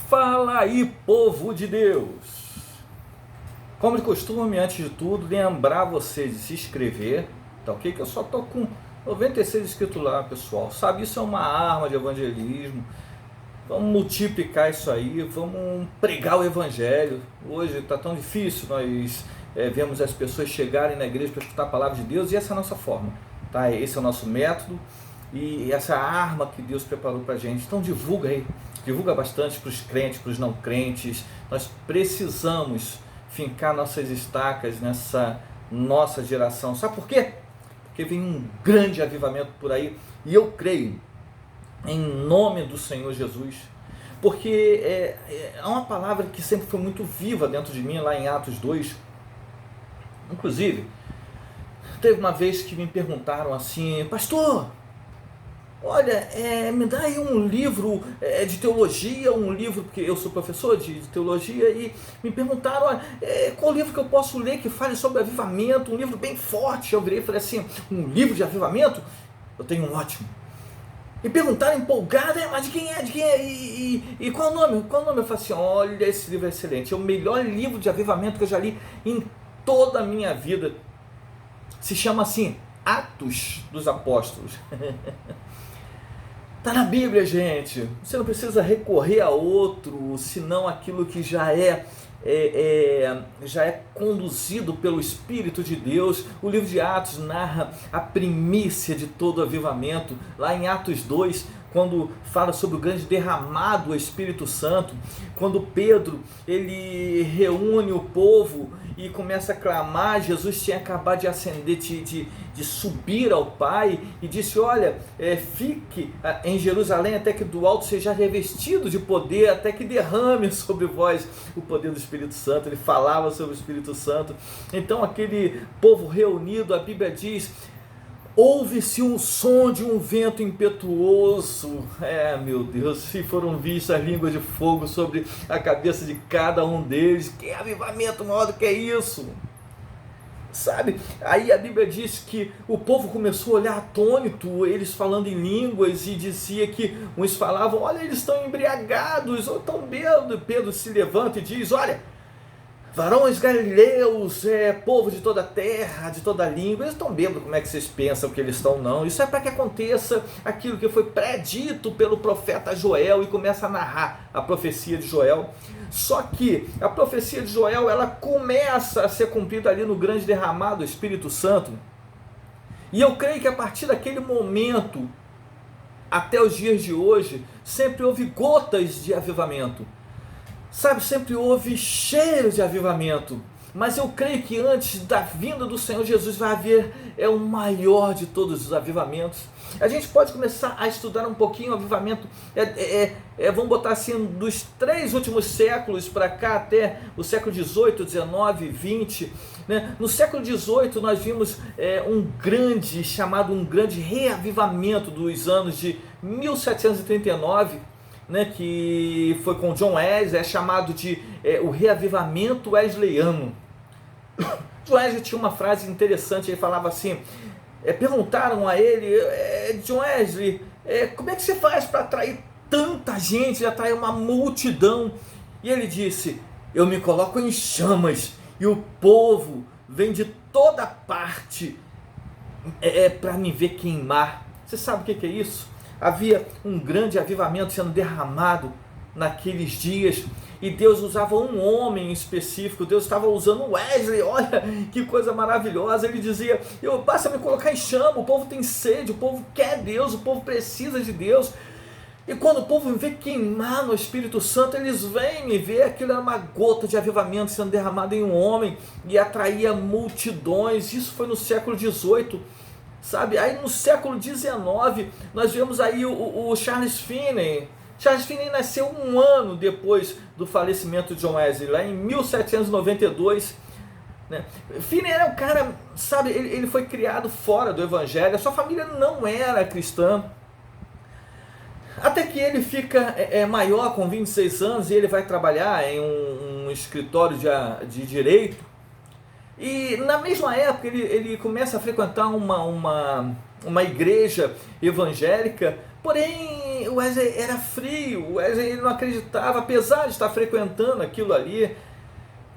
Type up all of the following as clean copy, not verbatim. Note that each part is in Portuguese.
Fala aí, povo de Deus! Como de costume, antes de tudo, lembrar vocês de se inscrever, tá ok? Que eu só tô com 96 inscritos lá, pessoal. Sabe, isso é uma arma de evangelismo. Vamos multiplicar isso aí, vamos pregar o evangelho. Hoje está tão difícil, nós vemos as pessoas chegarem na igreja para escutar a palavra de Deus, e essa é a nossa forma, tá? Esse é o nosso método e essa é a arma que Deus preparou para a gente. Então divulga aí, divulga bastante para os crentes, para os não crentes. Nós precisamos fincar nossas estacas nessa nossa geração. Sabe por quê? Porque vem um grande avivamento por aí, e eu creio em nome do Senhor Jesus, porque é uma palavra que sempre foi muito viva dentro de mim, lá em Atos 2. Inclusive, teve uma vez que me perguntaram assim: pastor, olha, me dá aí um livro de teologia, um livro, porque eu sou professor de teologia, e me perguntaram, olha, qual livro que eu posso ler que fale sobre avivamento, um livro bem forte. Eu virei e falei assim: um livro de avivamento? Eu tenho um ótimo. E perguntaram empolgado: mas de quem é? De quem é? E qual o nome? Qual o nome? Eu falei assim: olha, esse livro é excelente, é o melhor livro de avivamento que eu já li em toda a minha vida. Se chama assim, Atos dos Apóstolos. Está na Bíblia, gente. Você não precisa recorrer a outro, senão aquilo que já é conduzido pelo Espírito de Deus. O livro de Atos narra a primícia de todo avivamento. Lá em Atos 2, quando fala sobre o grande derramado do Espírito Santo, quando Pedro ele reúne o povo e começa a clamar. Jesus tinha acabado de ascender, de subir ao Pai, e disse: olha, fique em Jerusalém até que do alto seja revestido de poder, até que derrame sobre vós o poder do Espírito Santo. Ele falava sobre o Espírito Santo. Então aquele povo reunido, a Bíblia diz, ouve-se um som de um vento impetuoso. Meu Deus, se foram vistas línguas de fogo sobre a cabeça de cada um deles. Que avivamento maior do que isso? Sabe? Aí a Bíblia diz que o povo começou a olhar atônito, eles falando em línguas, e dizia que uns falavam: olha, eles estão embriagados ou estão bêbados. Pedro se levanta e diz: olha, varões galileus, povo de toda a terra, de toda a língua, eles estão bêbados, como é que vocês pensam que eles estão? Não, isso é para que aconteça aquilo que foi predito pelo profeta Joel, e começa a narrar a profecia de Joel. Só que a profecia de Joel, ela começa a ser cumprida ali no grande derramado do Espírito Santo, e eu creio que a partir daquele momento até os dias de hoje, sempre houve gotas de avivamento. Sabe, sempre houve cheiro de avivamento, mas eu creio que antes da vinda do Senhor Jesus vai haver o maior de todos os avivamentos. A gente pode começar a estudar um pouquinho o avivamento, vamos botar assim, dos 3 últimos séculos para cá, até o século 18, 19, 20. Né? No século 18 nós vimos um grande reavivamento dos anos de 1739, né, que foi com John Wesley, chamado de o reavivamento wesleyano. John Wesley tinha uma frase interessante, ele falava assim, perguntaram a ele: John Wesley, como é que você faz para atrair tanta gente, atrair uma multidão? E ele disse: eu me coloco em chamas, e o povo vem de toda parte para me ver queimar. Você sabe o que é isso? Havia um grande avivamento sendo derramado naqueles dias, e Deus usava um homem específico. Deus estava usando Wesley. Olha que coisa maravilhosa. Ele dizia: basta me colocar em chama, o povo tem sede, o povo quer Deus, o povo precisa de Deus. E quando o povo me vê queimar no Espírito Santo, eles vêm me ver. Aquilo era uma gota de avivamento sendo derramada em um homem, e atraía multidões. Isso foi no século XVIII. Sabe? Aí no século XIX nós vemos aí o Charles Finney. Charles Finney nasceu um ano depois do falecimento de John Wesley, lá em 1792. Né? Finney era um cara, sabe, ele foi criado fora do evangelho, a sua família não era cristã. Até que ele fica maior, com 26 anos, e ele vai trabalhar em um escritório de direito. E na mesma época ele começa a frequentar uma igreja evangélica, Porém, o Wesley era frio, o Wesley ele não acreditava, apesar de estar frequentando aquilo ali.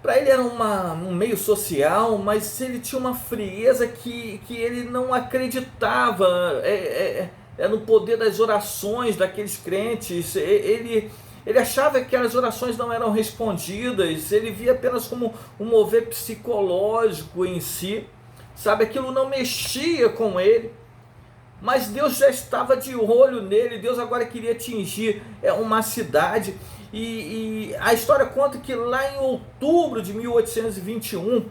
Para ele era um meio social, mas ele tinha uma frieza que ele não acreditava no poder das orações daqueles crentes. Ele achava que aquelas orações não eram respondidas, ele via apenas como um mover psicológico em si, sabe? Aquilo não mexia com ele. Mas Deus já estava de olho nele, Deus agora queria atingir uma cidade. E a história conta que lá em outubro de 1821,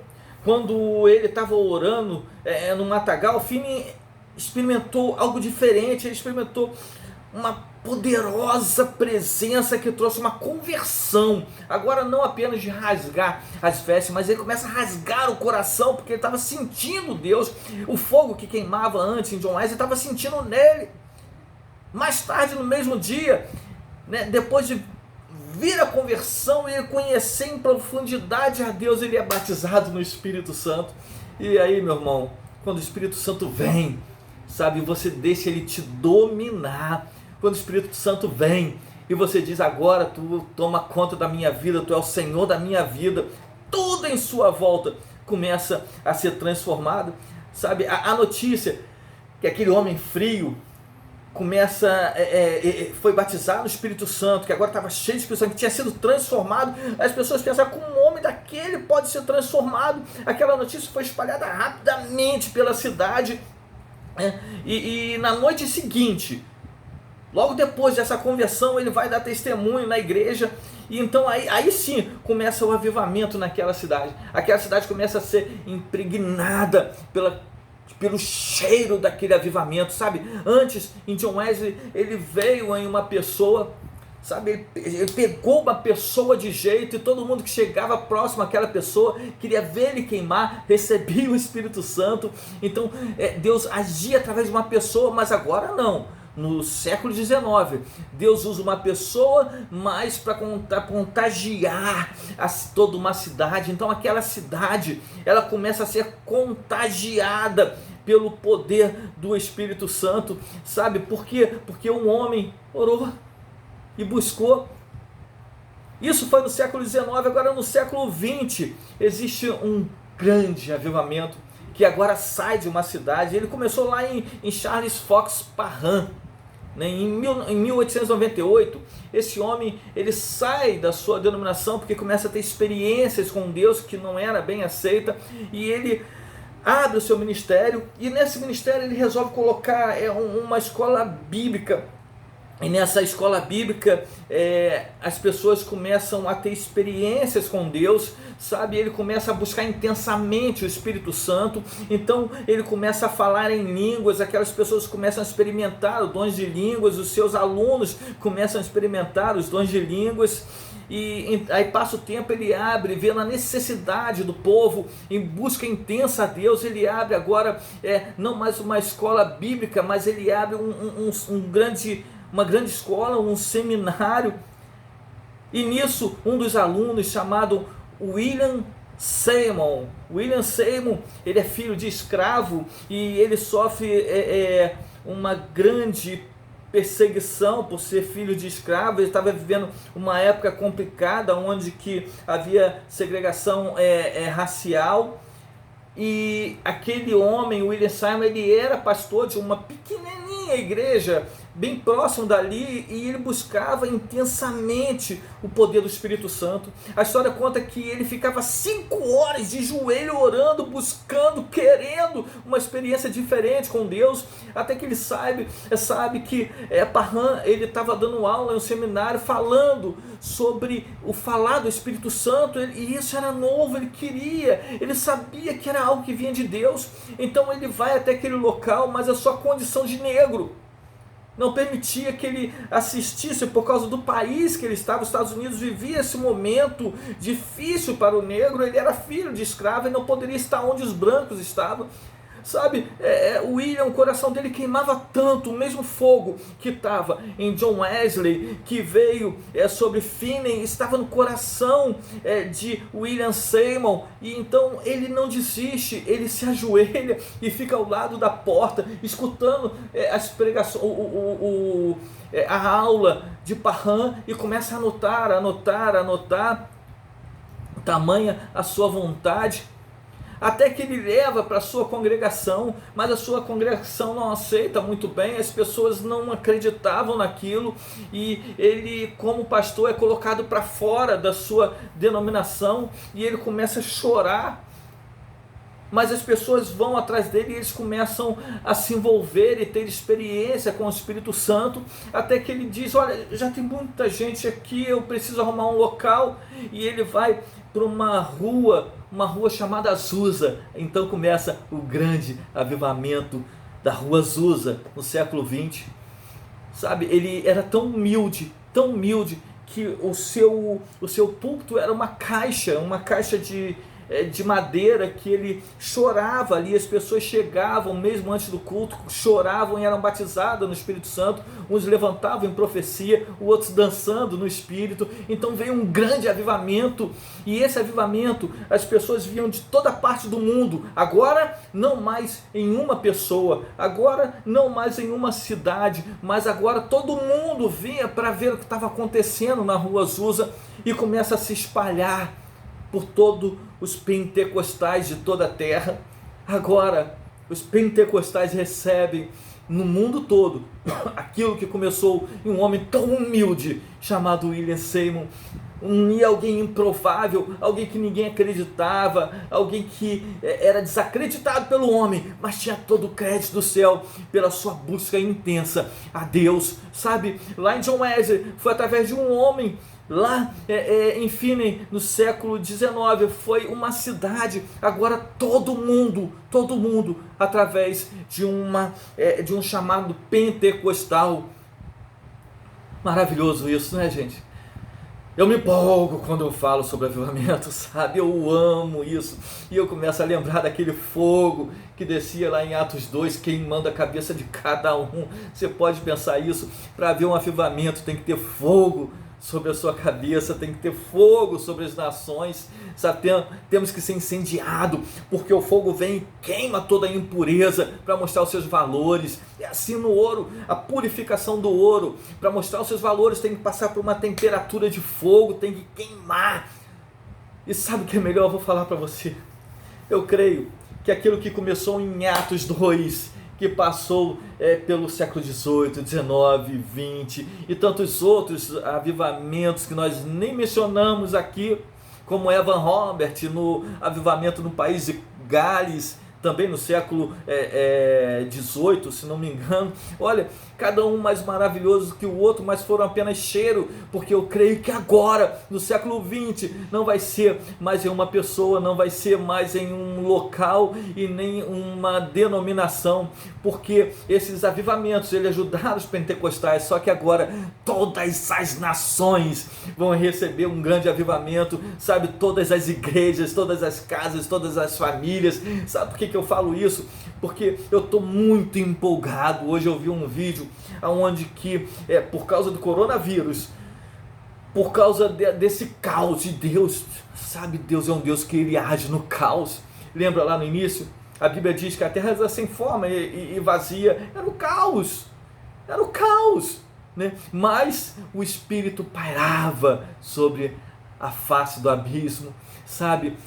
quando ele estava orando no matagal, Finney experimentou algo diferente, ele experimentou uma poderosa presença que trouxe uma conversão, agora não apenas de rasgar as vestes, mas ele começa a rasgar o coração, porque ele estava sentindo Deus, o fogo que queimava antes em John Wesley, estava sentindo nele. Mais tarde, no mesmo dia, depois de vir a conversão e ele conhecer em profundidade a Deus, ele é batizado no Espírito Santo. E aí, meu irmão, quando o Espírito Santo vem, sabe, você deixa ele te dominar. Quando o Espírito Santo vem e você diz: agora tu toma conta da minha vida, tu é o Senhor da minha vida, tudo em sua volta começa a ser transformado, sabe? A notícia que aquele homem frio foi batizado no Espírito Santo, que agora estava cheio de Espírito Santo, que tinha sido transformado, as pessoas pensaram: como um homem daquele pode ser transformado? Aquela notícia foi espalhada rapidamente pela cidade, e na noite seguinte, logo depois dessa conversão, ele vai dar testemunho na igreja. E então aí sim começa o avivamento naquela cidade. Aquela cidade começa a ser impregnada pelo cheiro daquele avivamento, sabe? Antes, em John Wesley, ele veio em uma pessoa, sabe? Ele pegou uma pessoa de jeito, e todo mundo que chegava próximo àquela pessoa queria ver ele queimar, recebia o Espírito Santo. Então Deus agia através de uma pessoa, mas agora não. No século XIX, Deus usa uma pessoa mais para contagiar toda uma cidade. Então aquela cidade, ela começa a ser contagiada pelo poder do Espírito Santo, sabe? Por quê? Porque um homem orou e buscou. Isso foi no século XIX. Agora no século XX existe um grande avivamento que agora sai de uma cidade. Ele começou lá em Charles Fox Parham. Em 1898, esse homem ele sai da sua denominação porque começa a ter experiências com Deus que não era bem aceita, e ele abre o seu ministério, e nesse ministério ele resolve colocar uma escola bíblica. E nessa escola bíblica as pessoas começam a ter experiências com Deus, sabe? Ele começa a buscar intensamente o Espírito Santo. Então ele começa a falar em línguas, aquelas pessoas começam a experimentar os dons de línguas, os seus alunos começam a experimentar os dons de línguas. E aí passa o tempo, ele abre, vendo a necessidade do povo em busca intensa a Deus. Ele abre agora não mais uma escola bíblica, mas ele abre uma grande escola, um seminário. E nisso um dos alunos, chamado William Seymour, ele é filho de escravo e ele sofre uma grande perseguição por ser filho de escravo. Ele estava vivendo uma época complicada, onde que havia segregação racial. E aquele homem, William Seymour, ele era pastor de uma pequenininha igreja bem próximo dali, e ele buscava intensamente o poder do Espírito Santo. A história conta que ele ficava 5 horas de joelho orando, buscando, querendo uma experiência diferente com Deus, até que ele sabe que Parham, ele estava dando aula em um seminário falando sobre o falar do Espírito Santo, e isso era novo, ele sabia que era algo que vinha de Deus. Então ele vai até aquele local, mas a sua condição de negro não permitia que ele assistisse, por causa do país que ele estava. Os Estados Unidos vivia esse momento difícil para o negro. Ele era filho de escravo e não poderia estar onde os brancos estavam. sabe, o William, o coração dele queimava tanto, o mesmo fogo que estava em John Wesley, que veio sobre Finney, estava no coração de William Seymour, e então ele não desiste, ele se ajoelha e fica ao lado da porta, escutando as pregações, a aula de Parham, e começa a anotar, tamanha a sua vontade, até que ele leva para a sua congregação, mas a sua congregação não aceita muito bem, as pessoas não acreditavam naquilo, e ele, como pastor, é colocado para fora da sua denominação, e ele começa a chorar, mas as pessoas vão atrás dele e eles começam a se envolver e ter experiência com o Espírito Santo, até que ele diz: olha, já tem muita gente aqui, eu preciso arrumar um local, e ele vai para uma rua chamada Azusa. Então começa o grande avivamento da rua Azusa no século 20. Sabe, ele era tão humilde, que o seu púlpito era uma caixa de madeira, que ele chorava ali, as pessoas chegavam mesmo antes do culto, choravam e eram batizadas no Espírito Santo, uns levantavam em profecia, os outros dançando no Espírito. Então veio um grande avivamento, e esse avivamento as pessoas vinham de toda parte do mundo, agora não mais em uma pessoa, agora não mais em uma cidade, mas agora todo mundo vinha para ver o que estava acontecendo na rua Azusa, e começa a se espalhar por todos os pentecostais de toda a terra. Agora os pentecostais recebem no mundo todo aquilo que começou em um homem tão humilde chamado William Seymour, e alguém improvável, alguém que ninguém acreditava, alguém que era desacreditado pelo homem, mas tinha todo o crédito do céu pela sua busca intensa a Deus. Sabe, lá em John Wesley foi através de um homem. Lá em Finney, no século XIX, foi uma cidade. Agora todo mundo, através de um chamado pentecostal. Maravilhoso isso, né, gente? Eu me empolgo quando eu falo sobre avivamento, sabe? Eu amo isso. E eu começo a lembrar daquele fogo que descia lá em Atos 2, queimando a cabeça de cada um. Você pode pensar isso: para haver um avivamento tem que ter fogo sobre a sua cabeça, tem que ter fogo sobre as nações, sabe? Temos que ser incendiado, porque o fogo vem e queima toda a impureza para mostrar os seus valores. É assim no ouro, a purificação do ouro, para mostrar os seus valores, tem que passar por uma temperatura de fogo, tem que queimar. E sabe o que é melhor? Eu vou falar para você. Eu creio que aquilo que começou em Atos 2, que passou pelo século XVIII, XIX, XX e tantos outros avivamentos que nós nem mencionamos aqui, como Evan Robert no avivamento no país de Gales, também no século XVIII, se não me engano. Olha, cada um mais maravilhoso que o outro, mas foram apenas cheiro, porque eu creio que agora, no século XX, não vai ser mais em uma pessoa, não vai ser mais em um local e nem uma denominação, porque esses avivamentos, eles ajudaram os pentecostais, só que agora todas as nações vão receber um grande avivamento, sabe? Todas as igrejas, todas as casas, todas as famílias. Sabe por que eu falo isso? Porque eu estou muito empolgado. Hoje eu vi um vídeo onde que, por causa do coronavírus, por causa desse caos de Deus, sabe, Deus é um Deus que ele age no caos. Lembra lá no início? A Bíblia diz que a terra era sem forma e vazia, era o caos, né? Mas o Espírito pairava sobre a face do abismo, sabe?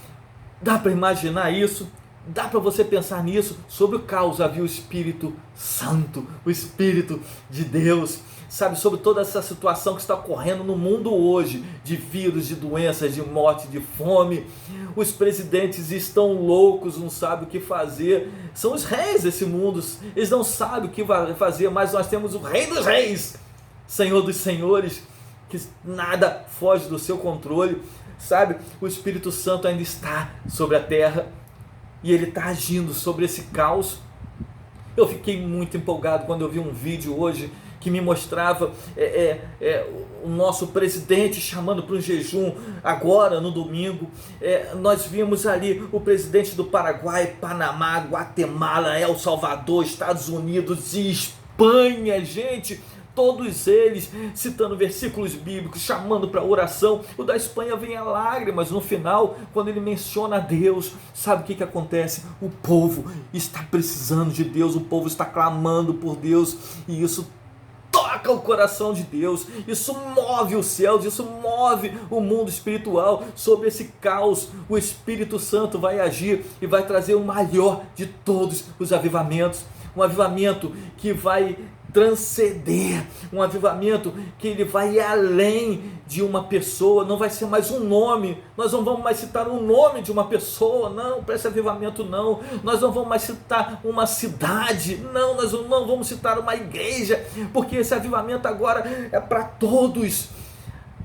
Dá para imaginar isso? Dá para você pensar nisso? Sobre o caos havia o Espírito Santo, o Espírito de Deus, sabe? Sobre toda essa situação que está ocorrendo no mundo hoje, de vírus, de doenças, de morte, de fome. Os presidentes estão loucos, não sabem o que fazer. São os reis desse mundo, eles não sabem o que fazer, mas nós temos o Rei dos Reis, Senhor dos Senhores, que nada foge do seu controle, sabe? O Espírito Santo ainda está sobre a terra, e ele está agindo sobre esse caos. Eu fiquei muito empolgado quando eu vi um vídeo hoje que me mostrava o nosso presidente chamando para um jejum agora no domingo. Nós vimos ali o presidente do Paraguai, Panamá, Guatemala, El Salvador, Estados Unidos e Espanha, gente. Todos eles citando versículos bíblicos, chamando para oração. O da Espanha vem a lágrimas no final, quando ele menciona a Deus. Sabe o que acontece? O povo está precisando de Deus, o povo está clamando por Deus, e isso toca o coração de Deus, isso move os céus, isso move o mundo espiritual. Sobre esse caos, o Espírito Santo vai agir e vai trazer o maior de todos os avivamentos. Um avivamento que vai transcender, um avivamento que ele vai além de uma pessoa. Não vai ser mais um nome, nós não vamos mais citar um nome de uma pessoa, não, para esse avivamento não. Nós não vamos mais citar uma cidade, não, nós não vamos citar uma igreja, porque esse avivamento agora é para todos.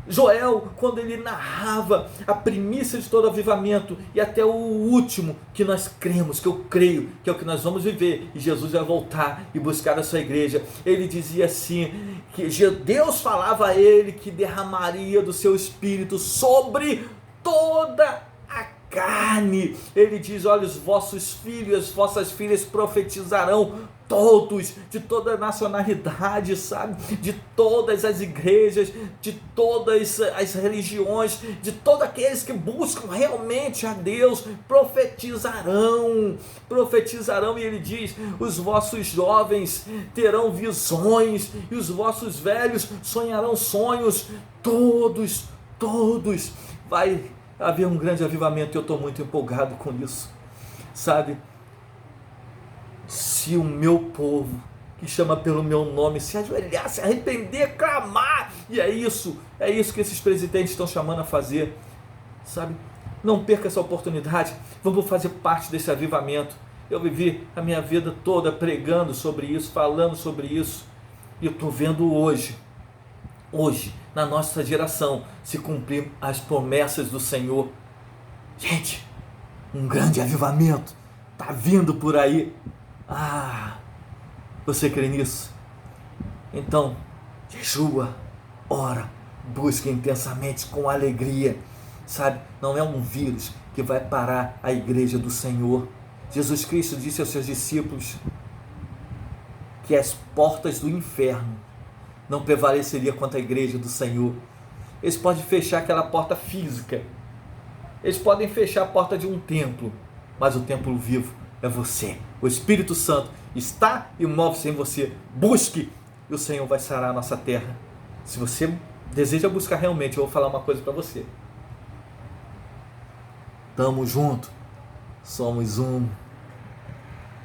Joel, quando ele narrava a primícia de todo avivamento e até o último, que nós cremos, que eu creio, que é o que nós vamos viver, e Jesus vai voltar e buscar a sua igreja, ele dizia assim, que Deus falava a ele que derramaria do seu Espírito sobre toda a carne. Ele diz: olha, os vossos filhos, as vossas filhas profetizarão, todos, de toda a nacionalidade, sabe, de todas as igrejas, de todas as religiões, de todos aqueles que buscam realmente a Deus, profetizarão, e ele diz: os vossos jovens terão visões, e os vossos velhos sonharão sonhos. Todos, vai haver um grande avivamento, e eu estou muito empolgado com isso, sabe. Se o meu povo, que chama pelo meu nome, se ajoelhar, se arrepender, clamar, e é isso que esses presidentes estão chamando a fazer, sabe? Não perca essa oportunidade, vamos fazer parte desse avivamento. Eu vivi a minha vida toda pregando sobre isso, falando sobre isso, e eu estou vendo hoje, na nossa geração, se cumprir as promessas do Senhor. Gente, um grande avivamento está vindo por aí. Você crê nisso? Então, jejua, ora, busque intensamente, com alegria, sabe? Não é um vírus que vai parar a igreja do Senhor. Jesus Cristo disse aos seus discípulos que as portas do inferno não prevaleceriam contra a igreja do Senhor. Eles podem fechar aquela porta física, eles podem fechar a porta de um templo, mas o templo vivo é você. O Espírito Santo está e move-se em você. Busque, e o Senhor vai sarar a nossa terra. Se você deseja buscar realmente, eu vou falar uma coisa para você. Tamo junto, somos um.